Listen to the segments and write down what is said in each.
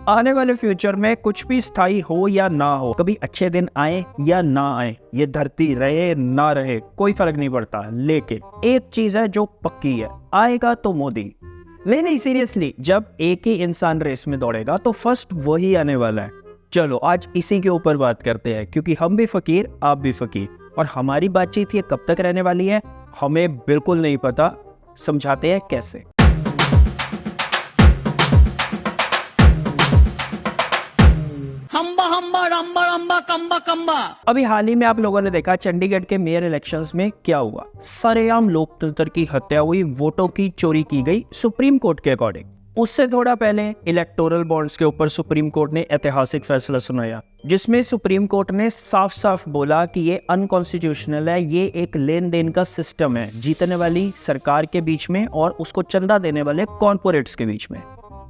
आने वाले फ्यूचर में कुछ भी स्थायी हो या ना हो, कभी अच्छे दिन आए या ना आए, ये धरती रहे ना रहे कोई फर्क नहीं पड़ता, लेकिन एक चीज है जो पक्की है, आएगा तो मोदी। नहीं सीरियसली, जब एक ही इंसान रेस में दौड़ेगा तो फर्स्ट वही आने वाला है। चलो आज इसी के ऊपर बात करते हैं, क्योंकि हम भी फकीर आप भी फकीर, और हमारी बातचीत ये कब तक रहने वाली है हमें बिल्कुल नहीं पता। समझाते हैं कैसे। हम्बा हम्बा रम्बा रम्बा कम्बा कम्बा। अभी हाल ही में आप लोगों ने देखा चंडीगढ़ के मेयर इलेक्शंस में क्या हुआ। सरेआम लोकतंत्र की हत्या हुई, वोटों की चोरी की गई सुप्रीम कोर्ट के अकॉर्डिंग। उससे थोड़ा पहले इलेक्टोरल बॉन्ड्स के ऊपर सुप्रीम कोर्ट ने ऐतिहासिक फैसला सुनाया, जिसमें सुप्रीम कोर्ट ने साफ साफ बोला कि ये अनकॉन्स्टिट्यूशनल है, ये एक लेन देन का सिस्टम है जीतने वाली सरकार के बीच में और उसको चंदा देने वाले कॉर्पोरेट्स के बीच में।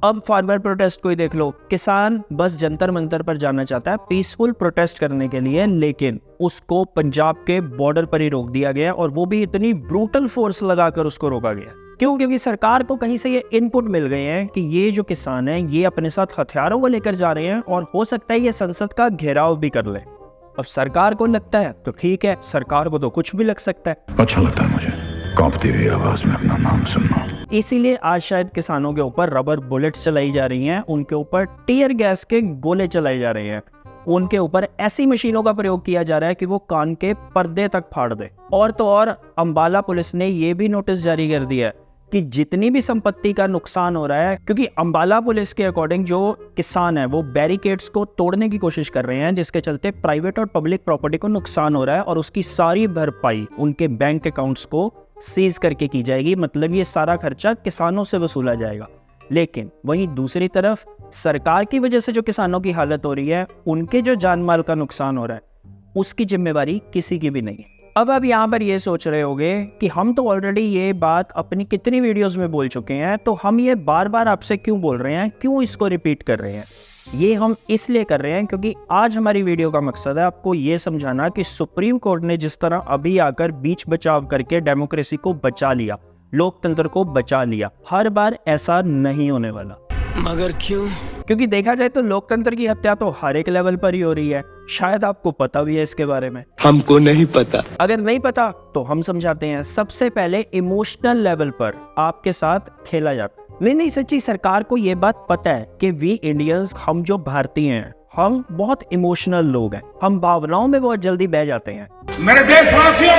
अब फार्मर प्रोटेस्ट को ही देख लो, किसान बस जंतर मंतर पर जाना चाहता है पीसफुल प्रोटेस्ट करने के लिए, लेकिन उसको पंजाब के बॉर्डर पर ही रोक दिया गया, और वो भी इतनी ब्रूटल फोर्स लगाकर उसको रोका गया। क्यों? क्योंकि सरकार को कहीं से ये इनपुट मिल गए हैं कि ये जो किसान है ये अपने साथ हथियारों को लेकर जा रहे हैं और हो सकता है ये संसद का घेराव भी कर ले। अब सरकार को लगता है तो ठीक है, सरकार को तो कुछ भी लग सकता है। अच्छा लगता है मुझे कांपती हुई आवाज में अपना नाम सुनना। इसीलिए आज शायद किसानों के ऊपर रबर बुलेट्स चलाई जा रही हैं, उनके ऊपर टीयर गैस के गोले चलाए जा रहे हैं, उनके ऊपर ऐसी मशीनों का प्रयोग किया जा रहा है कि वो कान के पर्दे तक फाड़ दे। और तो और अंबाला पुलिस ने ये भी नोटिस जारी कर दिया कि जितनी भी संपत्ति का नुकसान हो रहा है, क्योंकि अंबाला पुलिस के अकॉर्डिंग जो किसान है वो बैरिकेड्स को तोड़ने की कोशिश कर रहे हैं, जिसके चलते प्राइवेट और पब्लिक प्रॉपर्टी को नुकसान हो रहा है, और उसकी सारी भरपाई उनके बैंक अकाउंट्स को सीज करके की जाएगी। मतलब ये सारा खर्चा किसानों से वसूला जाएगा। लेकिन वहीं दूसरी तरफ सरकार की वजह से जो किसानों की हालत हो रही है, उनके जो जान माल का नुकसान हो रहा है, उसकी जिम्मेवारी किसी की भी नहीं है। अब आप यहाँ पर ये सोच रहे होंगे कि हम तो ऑलरेडी ये बात अपनी कितनी वीडियोस में बोल चुके हैं, तो हम ये बार बार आपसे क्यों बोल रहे हैं, क्यों इसको रिपीट कर रहे हैं? ये हम इसलिए कर रहे हैं क्योंकि आज हमारी वीडियो का मकसद है आपको ये समझाना कि सुप्रीम कोर्ट ने जिस तरह अभी आकर बीच बचाव करके डेमोक्रेसी को बचा लिया, लोकतंत्र को बचा लिया, हर बार ऐसा नहीं होने वाला। मगर क्यों? क्योंकि देखा जाए तो लोकतंत्र की हत्या तो हर एक लेवल पर ही हो रही है। शायद आपको पता भी है इसके बारे में। हमको नहीं पता। अगर नहीं पता तो हम समझाते हैं। सबसे पहले इमोशनल लेवल पर आपके साथ खेला जाता है। नहीं सच्ची, सरकार को ये बात पता है कि वी इंडियंस, हम जो भारतीय हैं, हम बहुत इमोशनल लोग हैं, हम भावनाओं में बहुत जल्दी बह जाते हैं। मेरे देशवासियों,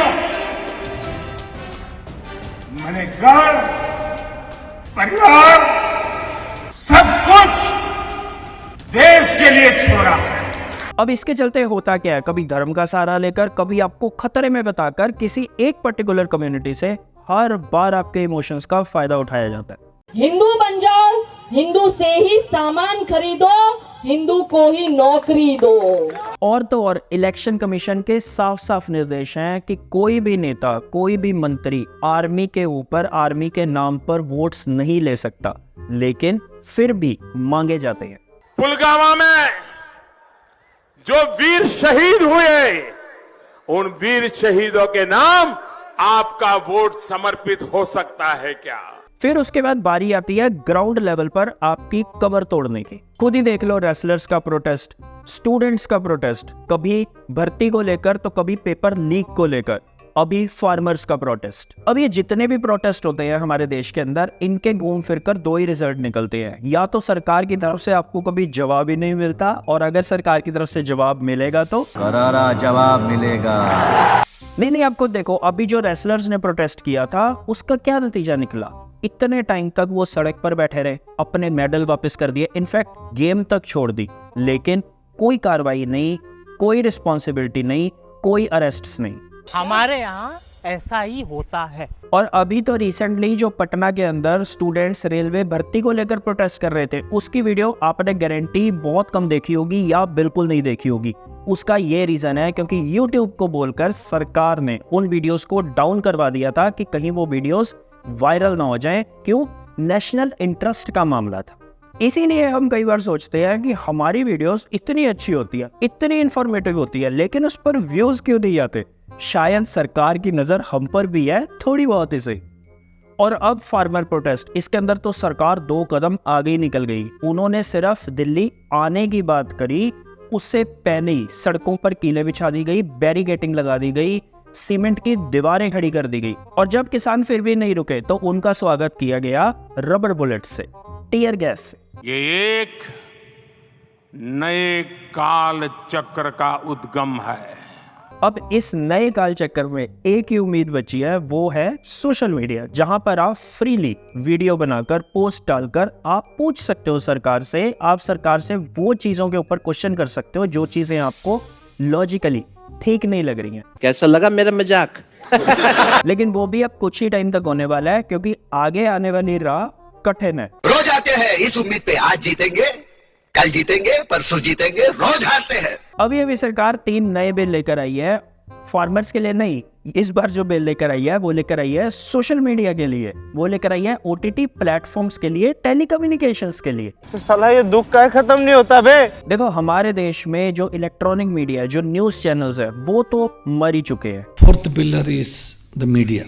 मैंने घर, परिवार, सब कुछ देश के लिए छोड़ा है। अब इसके चलते होता क्या है, कभी धर्म का सहारा लेकर, कभी आपको खतरे में बताकर किसी एक पर्टिकुलर कम्युनिटी से हर बार आपके इमोशंस का फायदा उठाया जाता है। हिंदू बन जाओ, हिंदू से ही सामान खरीदो, हिंदू को ही नौकरी दो। और तो और इलेक्शन कमीशन के साफ साफ निर्देश हैं कि कोई भी नेता, कोई भी मंत्री आर्मी के ऊपर, आर्मी के नाम पर वोट्स नहीं ले सकता, लेकिन फिर भी मांगे जाते हैं। पुलवामा में जो वीर शहीद हुए, उन वीर शहीदों के नाम आपका वोट समर्पित हो सकता है क्या? फिर उसके बाद बारी आती है ग्राउंड लेवल पर आपकी कमर तोड़ने की। खुद ही देख लो, रेसलर्स का प्रोटेस्ट, स्टूडेंट्स का प्रोटेस्ट, कभी भर्ती को लेकर तो कभी पेपर लीक को लेकर, अभी फार्मर्स का प्रोटेस्ट। अब ये जितने भी प्रोटेस्ट होते हैं हमारे देश के अंदर, इनके घूम फिर कर दो ही रिजल्ट निकलते हैं। या तो सरकार की तरफ से आपको कभी जवाब ही नहीं मिलता, और अगर सरकार की तरफ से जवाब मिलेगा तो करारा जवाब मिलेगा। नहीं आपको देखो, अभी जो रेसलर्स ने प्रोटेस्ट किया था उसका क्या नतीजा निकला। इतने टाइम तक वो सड़क पर बैठे रहे, अपने मेडल वापस कर दिए, इनफैक्ट गेम तक छोड़ दी, लेकिन कोई कार्रवाई नहीं, कोई रिस्पॉन्सिबिलिटी नहीं, कोई अरेस्ट्स नहीं। हमारे यहाँ ऐसा ही होता है। और अभी तो रिसेंटली जो पटना के अंदर स्टूडेंट्स रेलवे भर्ती को लेकर प्रोटेस्ट कर रहे थे, उसकी वीडियो आपने गारंटी बहुत कम देखी होगी या बिल्कुल नहीं देखी होगी। उसका ये रीजन है क्योंकि YouTube को बोलकर सरकार ने उन वीडियोस को डाउन करवा दिया था कि कहीं वो वीडियोस वायरल ना हो जाएं। क्यों? नेशनल इंटरेस्ट का मामला था। इसीलिए हम कई बार सोचते हैं कि हमारी वीडियोस इतनी अच्छी होती है, इतनी इंफॉर्मेटिव होती है, लेकिन उस पर व्यूज क्यों नहीं आते? शायद सरकार की नजर हम पर भी है, थोड़ी बहुत ही सही। और अब फार्मर प्रोटेस्ट, इसके अंदर तो सरकार 2 कदम आगे ही निकल गई। उन्होंने सिर्फ दिल्ली आने की बात करी, उससे पहले ही सड़कों पर कीलें बिछा दी गई, बैरिकेडिंग लगा दी गई, सीमेंट की दीवारें खड़ी कर दी गई। और जब किसान फिर भी नहीं रुके तो उनका स्वागत किया गया रबर बुलेट से, टीयर गैस से। ये एक नए काल चक्र का उद्गम है। अब इस नए काल चक्कर में एक ही उम्मीद बची है, वो है सोशल मीडिया, जहां पर आप फ्रीली वीडियो बनाकर पोस्ट डालकर आप पूछ सकते हो सरकार से, आप सरकार से वो चीजों के ऊपर क्वेश्चन कर सकते हो जो चीजें आपको लॉजिकली ठीक नहीं लग रही हैं। कैसा लगा मेरा मजाक? लेकिन वो भी अब कुछ ही टाइम तक होने वाला है, क्योंकि आगे आने वाली राह कठिन है। रोज आते हैं इस उम्मीद पे, आज जीतेंगे, कल जीतेंगे, परसों जीतेंगे, रोज हारते हैं। अभी सरकार 3 नए बिल लेकर आई है, फार्मर्स के लिए नहीं। इस बार जो बिल लेकर आई है वो लेकर आई है सोशल मीडिया के लिए, वो लेकर आई है OTT प्लेटफॉर्म्स के लिए, टेलीकम्युनिकेशंस के लिए। तो साला ये दुख का खत्म नहीं होता बे। देखो, हमारे देश में जो इलेक्ट्रॉनिक मीडिया, जो न्यूज चैनल्स है, वो तो मर ही चुके हैं। Fourth pillar is the media.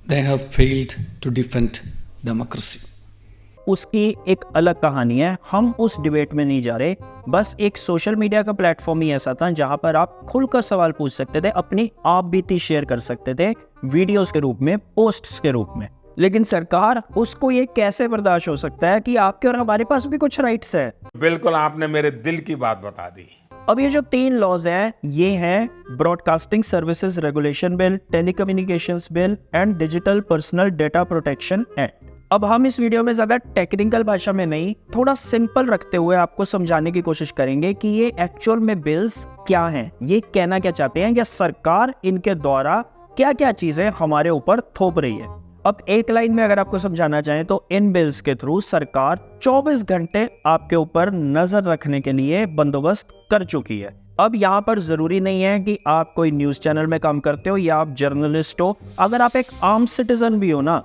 They have failed to defend democracy. उसकी एक अलग कहानी है, हम उस डिबेट में नहीं जा रहे। बस एक सोशल मीडिया का प्लेटफॉर्म ही ऐसा था जहां पर आप खुलकर सवाल पूछ सकते थे, अपनी आप बीती शेयर कर सकते थे, वीडियोस के रूप में, पोस्ट्स के रूप में। लेकिन सरकार, उसको ये कैसे बर्दाश्त हो सकता है कि आपके और हमारे पास भी कुछ राइट्स है। बिल्कुल आपने मेरे दिल की बात बता दी। अब ये जो 3 लॉज हैं, ये हैं broadcasting services regulation bill, telecommunications bill and digital personal data protection act. अब हम इस वीडियो में ज्यादा टेक्निकल भाषा में नहीं, थोड़ा सिंपल रखते हुए आपको समझाने की कोशिश करेंगे कि ये एक्चुअल में बिल्स क्या हैं, ये कहना क्या चाहते हैं, या सरकार इनके द्वारा क्या क्या चीजें हमारे ऊपर थोप रही है। अब एक लाइन में अगर आपको समझाना चाहें तो इन बिल्स के थ्रू सरकार 24 घंटे आपके ऊपर नजर रखने के लिए बंदोबस्त कर चुकी है। अब यहाँ पर जरूरी नहीं है कि आप कोई न्यूज चैनल में काम करते हो या आप जर्नलिस्ट हो, अगर आप एक आम सिटीजन भी हो ना,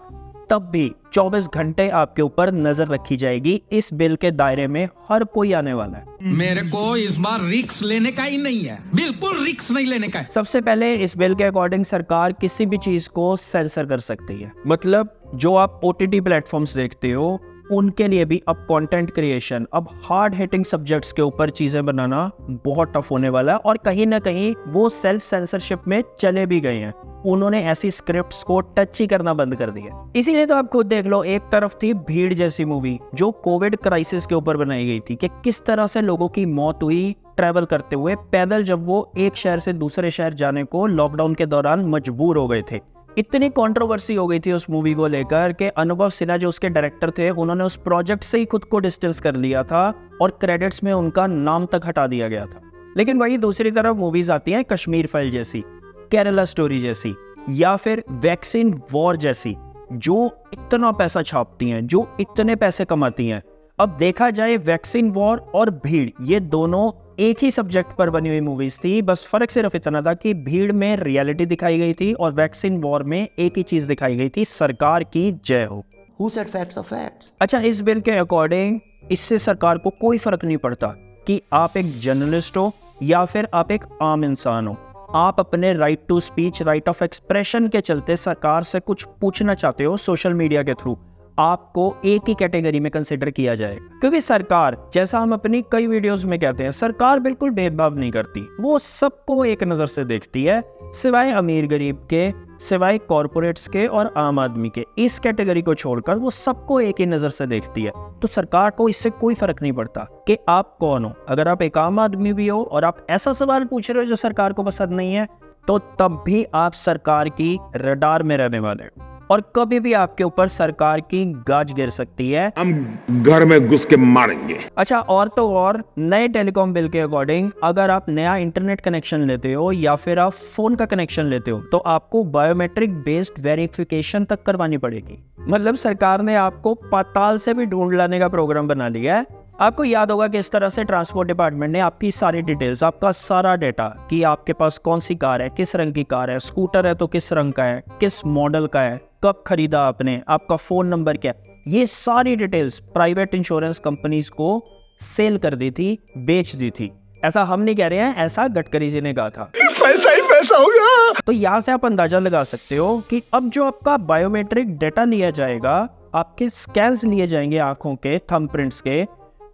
तब भी 24 घंटे आपके ऊपर नजर रखी जाएगी। इस बिल के दायरे में हर कोई आने वाला है। मेरे को इस बार रिस्क लेने का ही नहीं है, बिल्कुल रिस्क नहीं लेने का है। सबसे पहले इस बिल के अकॉर्डिंग सरकार किसी भी चीज को सेंसर कर सकती है। मतलब जो आप OTT प्लेटफॉर्म्स देखते हो, उनके लिए भी अब कंटेंट क्रिएशन, अब हार्ड हिटिंग सब्जेक्ट्स के ऊपर चीजें बनाना बहुत टफ होने वाला है। और कहीं ना कहीं वो सेल्फ सेंसरशिप में चले भी गए हैं, उन्होंने ऐसी स्क्रिप्ट्स को टच ही करना बंद कर दिया। इसीलिए तो आप खुद देख लो, एक तरफ थी भीड़ जैसी मूवी जो कोविड क्राइसिस के ऊपर बनाई गई थी, कि किस तरह से लोगों की मौत हुई ट्रैवल करते हुए पैदल, जब वो एक शहर से दूसरे शहर जाने को लॉकडाउन के दौरान मजबूर हो गए थे। इतनी कंट्रोवर्सी हो गई थी उस मूवी को लेकर कि अनुभव सिन्हा जो उसके डायरेक्टर थे, उन्होंने उस प्रोजेक्ट से ही खुद को डिस्टेंस कर लिया था और क्रेडिट्स में उनका नाम तक हटा दिया गया था। लेकिन वही दूसरी तरफ मूवीज आती हैं कश्मीर फाइल जैसी, केरला स्टोरी जैसी, या फिर वैक्सीन वॉर जैसी, जो इतना पैसा छापती हैं, जो इतने पैसे कमाती हैं। अब देखा जाए, वैक्सीन वॉर और भीड़, ये दोनों एक ही सब्जेक्ट पर बनी हुई मूवीज थी। बस फर्क सिर्फ इतना था कि भीड़ में रियलिटी दिखाई गई थी और वैक्सीन वॉर में एक ही चीज दिखाई गई थी, सरकार की जय हो। Who said facts are facts? अच्छा, इस बिल के अकॉर्डिंग इससे सरकार को कोई फर्क नहीं पड़ता कि आप एक जर्नलिस्ट हो या फिर आप एक आम इंसान हो। आप अपने right to speech, right of expression के चलते सरकार से कुछ पूछना चाहते हो सोशल मीडिया के थ्रू, आपको एक ही कैटेगरी में कंसिडर किया जाएगा। क्योंकि सरकार, जैसा हम अपनी कई वीडियोस में कहते हैं, सरकार बिल्कुल भेदभाव नहीं करती, वो सबको एक नजर से देखती है, सिवाय अमीर गरीब के, सिवाय कॉरपोरेट्स के और आम आदमी के। इस कैटेगरी को छोड़कर वो सबको एक ही नजर से देखती है। तो सरकार को इससे कोई फर्क नहीं पड़ता कि आप कौन हो। अगर आप एक आम आदमी भी हो और आप ऐसा सवाल पूछ रहे हो जो सरकार को पसंद नहीं है, तो तब भी आप सरकार की रडार में रहने वाले हो और कभी भी आपके ऊपर सरकार की गाज गिर सकती है। हम घर में घुस के मारेंगे। अच्छा, और तो और नए टेलीकॉम बिल के अकॉर्डिंग अगर आप नया इंटरनेट कनेक्शन लेते हो या फिर आप फोन का कनेक्शन लेते हो, तो आपको बायोमेट्रिक बेस्ड वेरिफिकेशन तक करवानी पड़ेगी। मतलब सरकार ने आपको पाताल से भी ढूंढ लाने का प्रोग्राम बना लिया है। आपको याद होगा कि इस तरह से ट्रांसपोर्ट डिपार्टमेंट ने आपकी सारी डिटेल्स, आपका सारा डेटा, कि आपके पास कौन सी कार है, किस रंग की कार है, स्कूटर है तो किस रंग का है, किस मॉडल का है, कब खरीदा आपने, आपका फोन नंबर क्या है, ये सारी डिटेल्स प्राइवेट इंश्योरेंस कंपनीज को सेल कर दी थी, बेच दी थी। ऐसा हम नहीं कह रहे हैं, ऐसा गडकरी जी ने कहा था। पैसा ही पैसा होगा। तो यहाँ से आप अंदाजा लगा सकते हो कि अब जो आपका बायोमेट्रिक डेटा लिया जाएगा, आपके स्कैन्स लिए जाएंगे आंखों के, थंब प्रिंट्स के,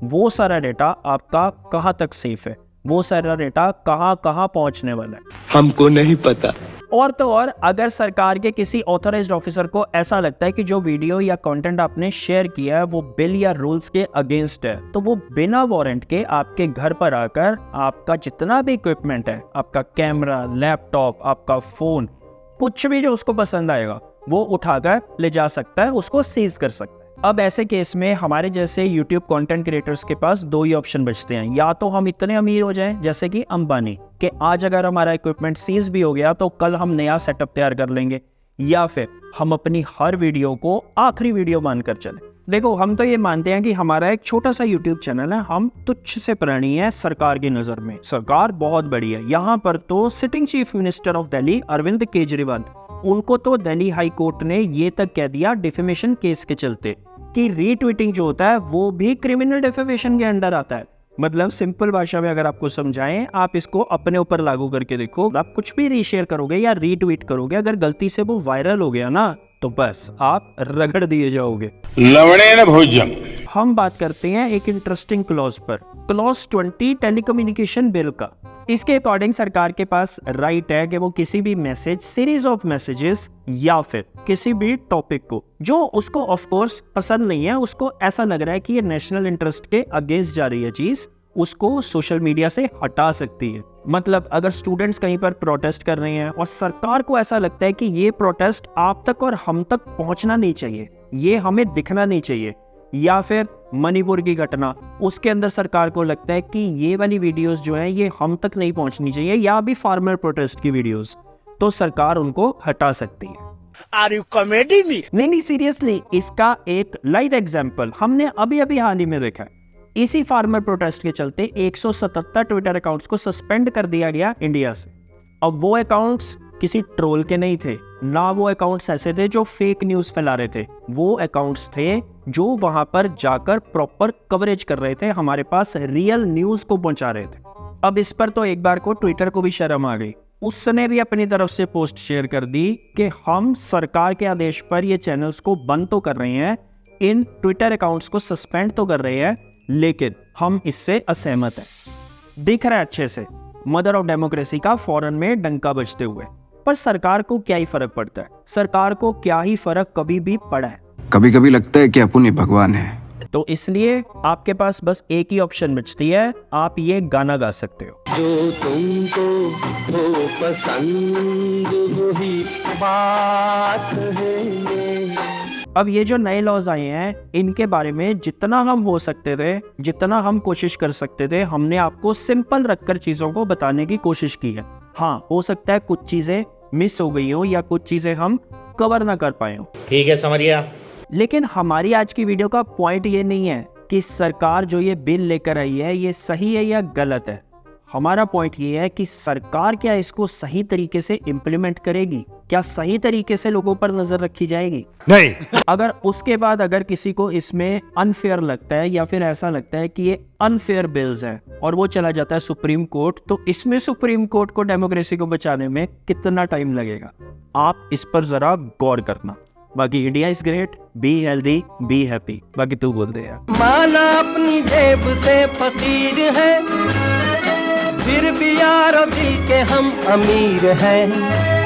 वो सारा डेटा आपका कहाँ तक सेफ है, वो सारा डेटा कहाँ कहाँ पहुंचने वाला है, हमको नहीं पता। और तो और अगर सरकार के किसी ऑथराइज्ड ऑफिसर को ऐसा लगता है कि जो वीडियो या कंटेंट आपने शेयर किया है वो बिल या रूल्स के अगेंस्ट है, तो वो बिना वारंट के आपके घर पर आकर आपका जितना भी इक्विपमेंट है, आपका कैमरा, लैपटॉप, आपका फोन, कुछ भी जो उसको पसंद आएगा वो उठाकर ले जा सकता है, उसको सीज कर सकता है। अब ऐसे केस में हमारे जैसे YouTube कंटेंट क्रिएटर्स के पास दो ही ऑप्शन बचते हैं, या तो हम इतने अमीर हो जाएं जैसे कि अंबानी कि आज अगर हमारा इक्विपमेंट सीज भी हो गया तो कल हम नया सेटअप तैयार कर लेंगे, या फिर हम अपनी हर वीडियो को आखिरी वीडियो मानकर चलें। देखो, हम तो ये मानते हैं कि हमारा एक छोटा सा YouTube चैनल है, हम तुच्छ से प्राणी है सरकार की नजर में। सरकार बहुत बड़ी है। यहाँ पर तो sitting chief minister of Delhi Arvind Kejriwal, उनको तो दिल्ली हाई कोर्ट ने ये तक कह दिया डिफेमेशन केस के चलते कि रीट्वीटिंग जो होता है वो भी क्रिमिनल डिफेमेशन के अंडर आता है। मतलब सिंपल भाषा में अगर आपको समझाएं, आप इसको अपने ऊपर लागू करके देखो। आप कुछ भी रीशेयर करोगे या रीट्वीट करोगे, अगर गलती से वो वायरल हो गया ना, तो बस आप रगड़ दिए जाओगे। लवणे न भोजन। हम बात करते हैं एक इंटरेस्टिंग क्लॉज पर, क्लॉज 20 टेलीकम्युनिकेशन बिल का। इसके अकॉर्डिंग सरकार के पास राइट है कि वो किसी भी मैसेज, सीरीज ऑफ मैसेजेस या फिर किसी भी टॉपिक को जो उसको ऑफ कोर्स पसंद नहीं है, उसको ऐसा लग रहा है कि ये नेशनल इंटरेस्ट के अगेंस्ट जा रही है चीज, उसको सोशल मीडिया से हटा सकती है। मतलब अगर स्टूडेंट्स कहीं पर प्रोटेस्ट कर रहे हैं और सरकार को ऐसा लगता है कि ये प्रोटेस्ट आप तक और हम तक पहुंचना नहीं चाहिए, ये हमें दिखना नहीं चाहिए, या फिर मणिपुर की घटना, उसके अंदर सरकार को लगता है कि ये वाली वीडियोस जो हैं ये हम तक नहीं पहुंचनी चाहिए, या भी फार्मर प्रोटेस्ट की वीडियोस, तो सरकार उनको हटा सकती है। Are you comedy me? नहीं, सीरियसली, इसका एक लाइव एग्जांपल हमने अभी अभी हाल ही में देखा है। इसी फार्मर प्रोटेस्ट के चलते 177 ट्विटर अकाउंट्स को सस्पेंड कर दिया गया इंडिया से। अब वो अकाउंट्स किसी ट्रोल के नहीं थे, ना वो अकाउंट्स ऐसे थे जो फेक न्यूज फैला रहे थे, वो अकाउंट्स थे जो वहां पर जाकर प्रॉपर कवरेज कर रहे थे, हमारे पास रियल न्यूज को पहुंचा रहे थे। अब इस पर तो एक बार को ट्विटर को भी शर्म आ गई, उसने भी अपनी तरफ से पोस्ट शेयर कर दी कि हम सरकार के आदेश पर ये चैनल्स को बंद तो कर रहे हैं, इन ट्विटर अकाउंट्स को सस्पेंड तो कर रहे हैं, लेकिन हम इससे असहमत हैं। दिख रहा है अच्छे से मदर ऑफ डेमोक्रेसी का फॉरेन में डंका बजते हुए। पर सरकार को क्या ही फर्क पड़ता है, सरकार को क्या ही फर्क कभी भी पड़ा है। कभी कभी लगता है कि अपन ही भगवान है। तो इसलिए आपके पास बस एक ही ऑप्शन बचती है, आप ये गाना गा सकते हो। जो तुमको हो पसंद वही बात है। अब ये जो नए लॉज आए हैं, इनके बारे में जितना हम हो सकते थे, जितना हम कोशिश कर सकते थे, हमने आपको सिंपल रखकर चीजों को बताने की कोशिश की है। हाँ, हो सकता है कुछ चीजें मिस हो गई हो या कुछ चीजें हम कवर ना कर पाए हो। ठीक है, समझ गया। लेकिन हमारी आज की वीडियो का पॉइंट ये नहीं है कि सरकार जो ये बिल लेकर आई है ये सही है या गलत है। हमारा पॉइंट ये है कि सरकार क्या इसको सही तरीके से इम्प्लीमेंट करेगी, क्या सही तरीके से लोगों पर नजर रखी जाएगी? नहीं। अगर उसके बाद अगर किसी को इसमें अनफेयर लगता है या फिर ऐसा लगता है कि ये अनफेयर बिल्स हैं और वो चला जाता है सुप्रीम कोर्ट, तो इसमें सुप्रीम कोर्ट को डेमोक्रेसी को बचाने में कितना टाइम लगेगा, आप इस पर जरा गौर करना। बाकी India is great, be healthy, be happy. बाकी तू बोल दे यार। माना अपनी जेब से फकीर है, फिर भी यारों दिल के हम अमीर हैं।